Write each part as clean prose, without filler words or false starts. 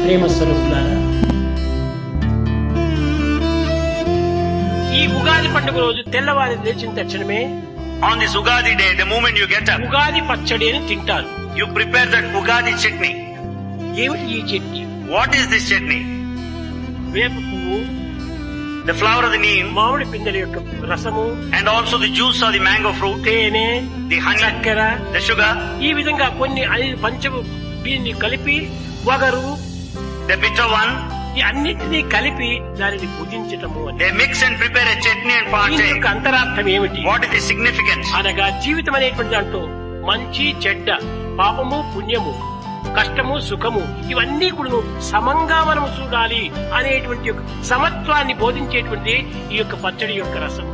ప్రేమ స్వరూపులారా, ఈ ఉగాది పండుగ రోజు తెల్లవారి లేచిన తక్షణమే on this Ugadi day, the moment you get up, Ugadi పచ్చడి అని తింటారు. you prepare that Ugadi chutney. ఏమిటి ఈ chutney? What is this chutney? వేప పువ్వు, The flower of the neem, మామిడి పిందెల యొక్క రసము, and also the juice of the mango fruit, తేనె, the honey, చక్కెర, the sugar, ఈ విధంగా కొన్ని 5 పంచము దీన్ని కలిపి వగరు, the bitter one. ఈ అన్నిటినీ కలిపి దానిని పూజించటము అని. They mix and prepare a chutney and దీని partake. యొక్క అంతరార్థం ఏమిటి What is the significance? అనగా జీవితం అనేటువంటి దాంట్లో మంచి చెడ్డ, పాపము పుణ్యము, కష్టము సుఖము ఇవన్నీ కూడా సమంగా మనం చూడాలి అనేటువంటి యొక్క సమత్వాన్ని బోధించేటువంటి ఈ యొక్క పచ్చడి యొక్క రసం.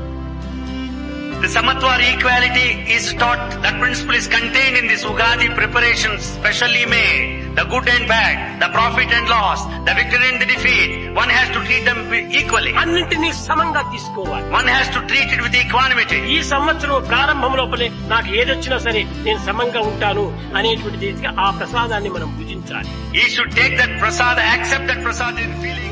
The Samatwa equality is taught. That principle is contained in this Ugadi preparations specially made. The good and bad, the profit and loss, the victory and the defeat. One has to treat them equally. అన్నింటినీ సమంగా తీసుకోవాలి. One has to treat it with equanimity. ఈ సంవత్సరం ప్రారంభం లోపలే నాకు ఏదొచ్చినా సరే నేను సమంగా ఉంటాను అనేటువంటి రీతిగా ఆ ప్రసాదాన్ని మనం పూజించాలి. He should take that prasad, accept that prasad in feeling